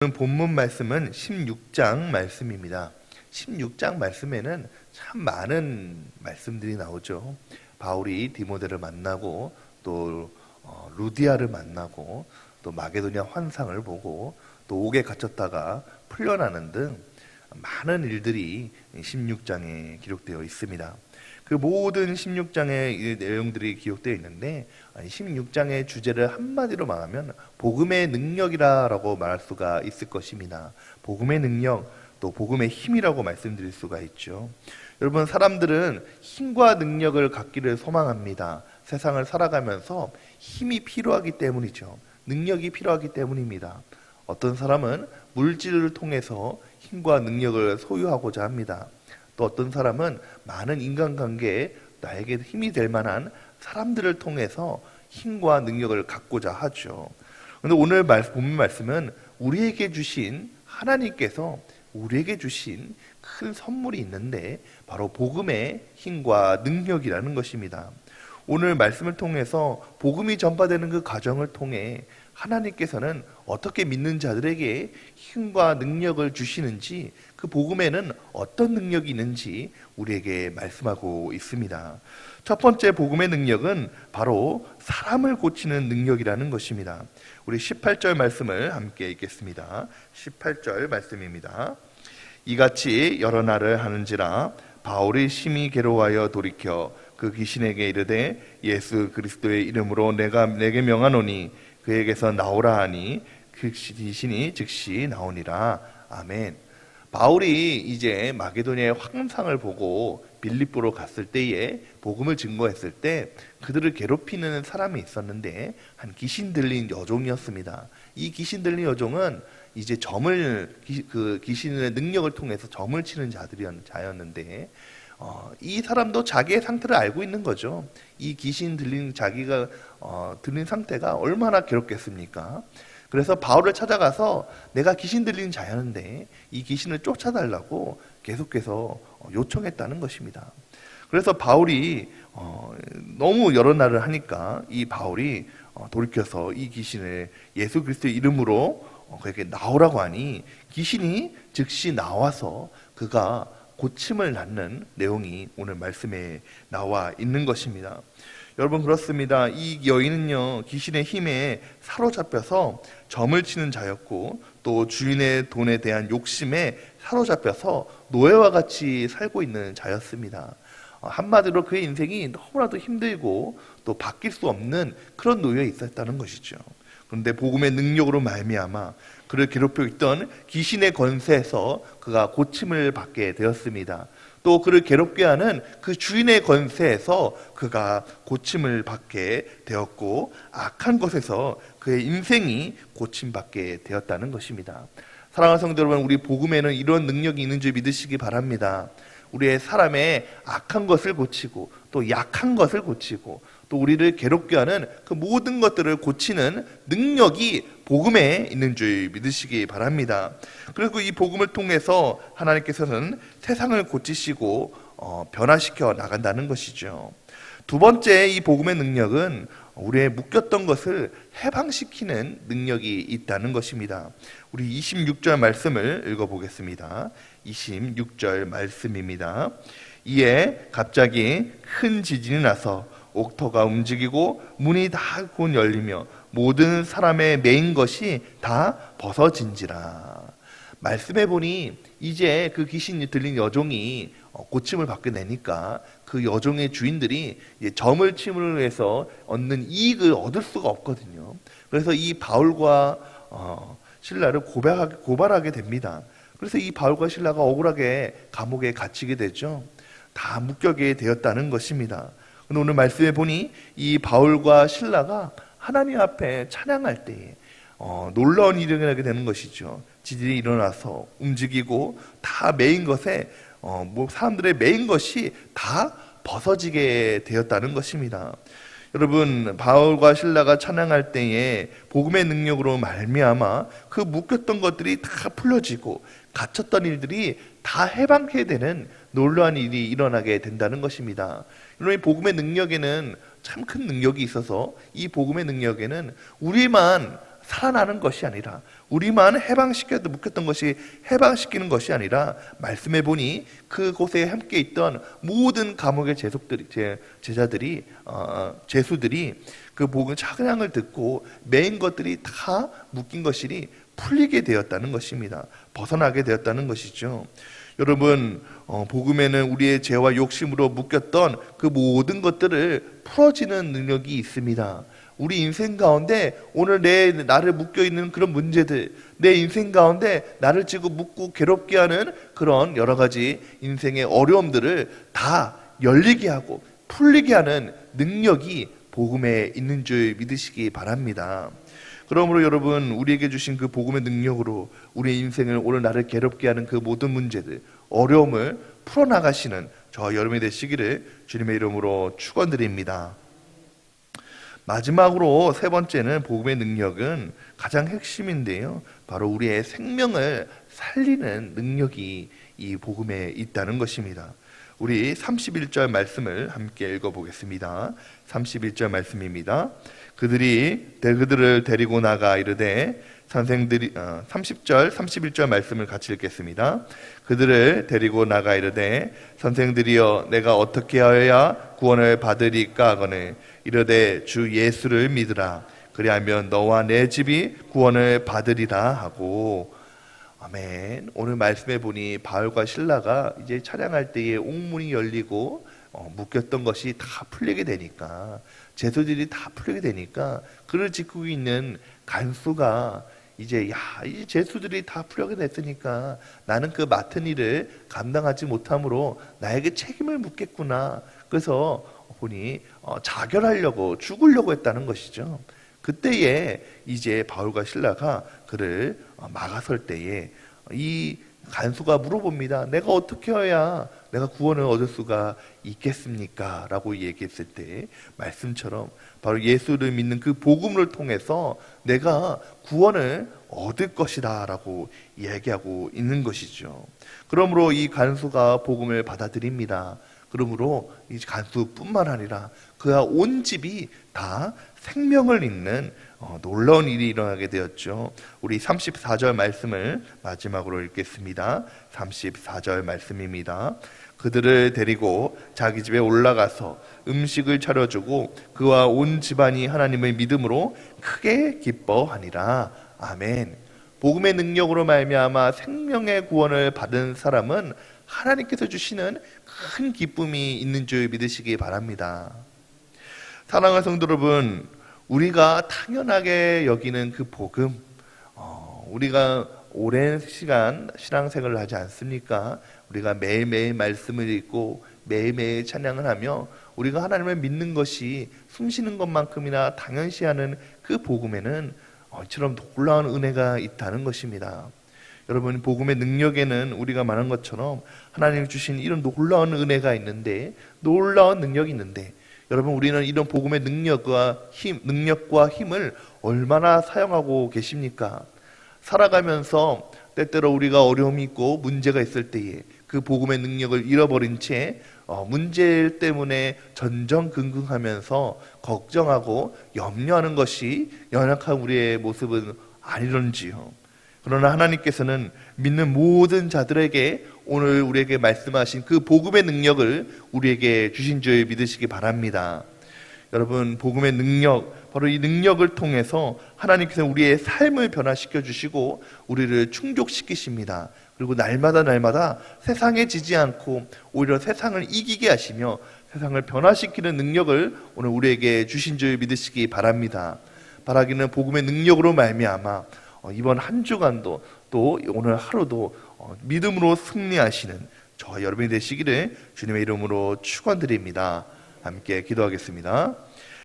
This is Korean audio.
오늘 본문 말씀은 16장 말씀입니다. 16장 말씀에는 참 많은 말씀들이 나오죠. 바울이 디모데를 만나고 또 루디아를 만나고 또 마게도냐 환상을 보고 또 옥에 갇혔다가 풀려나는 등 많은 일들이 16장에 기록되어 있습니다. 그 모든 16장의 내용들이 기록되어 있는데 16장의 주제를 한마디로 말하면 복음의 능력이라고 말할 수가 있을 것입니다. 복음의 능력, 또 복음의 힘이라고 말씀드릴 수가 있죠. 여러분, 사람들은 힘과 능력을 갖기를 소망합니다. 세상을 살아가면서 힘이 필요하기 때문이죠. 능력이 필요하기 때문입니다. 어떤 사람은 물질을 통해서 힘과 능력을 소유하고자 합니다. 또 어떤 사람은 많은 인간관계에 나에게 힘이 될 만한 사람들을 통해서 힘과 능력을 갖고자 하죠. 그런데 오늘 본문 말씀은 우리에게 주신 하나님께서 우리에게 주신 큰 선물이 있는데 바로 복음의 힘과 능력이라는 것입니다. 오늘 말씀을 통해서 복음이 전파되는 그 과정을 통해 하나님께서는 어떻게 믿는 자들에게 힘과 능력을 주시는지, 그 복음에는 어떤 능력이 있는지 우리에게 말씀하고 있습니다. 첫 번째 복음의 능력은 바로 사람을 고치는 능력이라는 것입니다. 우리 18절 말씀을 함께 읽겠습니다. 18절 말씀입니다. 이같이 여러 날을 하는지라 바울이 심히 괴로워하여 돌이켜 그 귀신에게 이르되 예수 그리스도의 이름으로 내게 명하노니 그에게서 나오라 하니 그 귀신이 즉시 나오니라. 아멘. 바울이 이제 마게도냐의 환상을 보고 빌립보로 갔을 때에 복음을 증거했을 때 그들을 괴롭히는 사람이 있었는데 한 귀신 들린 여종이었습니다. 이 귀신 들린 여종은 이제 그 귀신의 능력을 통해서 점을 치는 자였는데 이 사람도 자기의 상태를 알고 있는 거죠. 이 귀신 들린 자기가 들린 상태가 얼마나 괴롭겠습니까? 그래서 바울을 찾아가서 내가 귀신 들린 자였는데 이 귀신을 쫓아달라고 계속해서 요청했다는 것입니다. 그래서 바울이 너무 여러 날을 하니까 이 바울이 돌이켜서 이 귀신을 예수 그리스도의 이름으로 그에게 나오라고 하니 귀신이 즉시 나와서 그가 고침을 낳는 내용이 오늘 말씀에 나와 있는 것입니다. 여러분, 그렇습니다. 이 여인은요, 귀신의 힘에 사로잡혀서 점을 치는 자였고 또 주인의 돈에 대한 욕심에 사로잡혀서 노예와 같이 살고 있는 자였습니다. 한마디로 그의 인생이 너무나도 힘들고 또 바뀔 수 없는 그런 노예에 있었다는 것이죠. 그런데 복음의 능력으로 말미암아 그를 괴롭히고 있던 귀신의 권세에서 그가 고침을 받게 되었습니다. 또 그를 괴롭게 하는 그 주인의 권세에서 그가 고침을 받게 되었고 악한 것에서 그의 인생이 고침받게 되었다는 것입니다. 사랑하는 성도 여러분, 우리 복음에는 이런 능력이 있는 줄 믿으시기 바랍니다. 우리의 사람의 악한 것을 고치고 또 약한 것을 고치고 또 우리를 괴롭게 하는 그 모든 것들을 고치는 능력이 복음에 있는 줄 믿으시기 바랍니다. 그리고 이 복음을 통해서 하나님께서는 세상을 고치시고 변화시켜 나간다는 것이죠. 두 번째, 이 복음의 능력은 우리의 묶였던 것을 해방시키는 능력이 있다는 것입니다. 우리 26절 말씀을 읽어보겠습니다. 26절 말씀입니다. 이에 갑자기 큰 지진이 나서 옥토가 움직이고 문이 다 곧 열리며 모든 사람의 매인 것이 다 벗어진지라. 말씀해 보니 이제 그 귀신이 들린 여종이 고침을 받게 되니까 그 여종의 주인들이 이제 점을 침으로 해서 얻는 이익을 얻을 수가 없거든요. 그래서 이 바울과 신라를 고발하게 됩니다. 그래서 이 바울과 신라가 억울하게 감옥에 갇히게 되죠. 다 묶여게 되었다는 것입니다. 오늘 말씀에 보니 이 바울과 신라가 하나님 앞에 찬양할 때에 놀라운 일이 일어나게 되는 것이죠. 지진이 일어나서 움직이고 다 메인 것에 사람들의 메인 것이 다 벗어지게 되었다는 것입니다. 여러분, 바울과 신라가 찬양할 때에 복음의 능력으로 말미암아 그 묶였던 것들이 다 풀려지고 갇혔던 일들이 다 해방케 되는 놀라운 일이 일어나게 된다는 것입니다. 여러분, 이 복음의 능력에는 참 큰 능력이 있어서 이 복음의 능력에는 우리만 살아나는 것이 아니라, 우리만 해방시켜도 묶였던 것이 해방시키는 것이 아니라, 말씀해 보니 그곳에 함께 있던 모든 감옥의 제자들이 제수들이 그 복음 찬양을 듣고 매인 것들이 다 묶인 것이 풀리게 되었다는 것입니다. 벗어나게 되었다는 것이죠. 여러분, 복음에는 우리의 죄와 욕심으로 묶였던 그 모든 것들을 풀어지는 능력이 있습니다. 우리 인생 가운데 오늘 나를 묶여있는 그런 문제들, 내 인생 가운데 나를 지고 묶고 괴롭게 하는 그런 여러 가지 인생의 어려움들을 다 열리게 하고 풀리게 하는 능력이 복음에 있는 줄 믿으시기 바랍니다. 그러므로 여러분, 우리에게 주신 그 복음의 능력으로 우리의 인생을, 오늘 나를 괴롭게 하는 그 모든 문제들, 어려움을 풀어나가시는 저와 여러분이 되시기를 주님의 이름으로 축원드립니다. 마지막으로 세 번째는, 복음의 능력은 가장 핵심인데요, 바로 우리의 생명을 살리는 능력이 이 복음에 있다는 것입니다. 우리 31절 말씀을 함께 읽어보겠습니다. 31절 말씀입니다. 그들을 데리고 나가 이르되, 31절 말씀을 같이 읽겠습니다. 그들을 데리고 나가 이르되, 선생들이여 내가 어떻게 하여야 구원을 받으리까 하거늘 이르되 주 예수를 믿으라. 그리하면 너와 내 집이 구원을 받으리라 하고. 아멘. 오늘 말씀해 보니 바울과 실라가 이제 찬양할 때에 옥문이 열리고 묶였던 것이 다 풀리게 되니까, 제소들이 다 풀리게 되니까, 그를 지키고 있는 간수가 이제 이 제수들이 다 풀리게 됐으니까 나는 그 맡은 일을 감당하지 못함으로 나에게 책임을 묻겠구나. 그래서 보니 자결하려고, 죽으려고 했다는 것이죠. 그때에 이제 바울과 실라가 그를 막아설 때에 이 간수가 물어봅니다. 내가 어떻게 해야 내가 구원을 얻을 수가 있겠습니까? 라고 얘기했을 때, 말씀처럼 바로 예수를 믿는 그 복음을 통해서 내가 구원을 얻을 것이다 라고 얘기하고 있는 것이죠. 그러므로 이 간수가 복음을 받아들입니다. 그러므로 이 간수뿐만 아니라 그가 온 집이 다 생명을 잇는 놀라운 일이 일어나게 되었죠. 우리 34절 말씀을 마지막으로 읽겠습니다. 34절 말씀입니다. 그들을 데리고 자기 집에 올라가서 음식을 차려주고 그와 온 집안이 하나님의 믿음으로 크게 기뻐하니라. 아멘. 복음의 능력으로 말미암아 생명의 구원을 받은 사람은 하나님께서 주시는 큰 기쁨이 있는 줄 믿으시기 바랍니다. 사랑하는 성도 여러분, 우리가 당연하게 여기는 그 복음, 우리가 오랜 시간 신앙생활을 하지 않습니까? 우리가 매일매일 말씀을 읽고 매일매일 찬양을 하며 우리가 하나님을 믿는 것이 숨쉬는 것만큼이나 당연시하는 그 복음에는 이처럼 놀라운 은혜가 있다는 것입니다. 여러분, 복음의 능력에는 우리가 말한 것처럼 하나님이 주신 이런 놀라운 은혜가 있는데, 놀라운 능력이 있는데, 여러분, 우리는 이런 복음의 능력과 힘을 얼마나 사용하고 계십니까? 살아가면서 때때로 우리가 어려움이 있고 문제가 있을 때에 그 복음의 능력을 잃어버린 채 문제 때문에 전전긍긍하면서 걱정하고 염려하는 것이 연약한 우리의 모습은 아니런지요. 그러나 하나님께서는 믿는 모든 자들에게 오늘 우리에게 말씀하신 그 복음의 능력을 우리에게 주신 줄 믿으시기 바랍니다. 여러분, 복음의 능력, 바로 이 능력을 통해서 하나님께서 우리의 삶을 변화시켜 주시고 우리를 충족시키십니다. 그리고 날마다 세상에 지지 않고 오히려 세상을 이기게 하시며 세상을 변화시키는 능력을 오늘 우리에게 주신 줄 믿으시기 바랍니다. 바라기는 복음의 능력으로 말미암아 이번 한 주간도 또 오늘 하루도 믿음으로 승리하시는 저와 여러분이 되시기를 주님의 이름으로 축원드립니다. 함께 기도하겠습니다.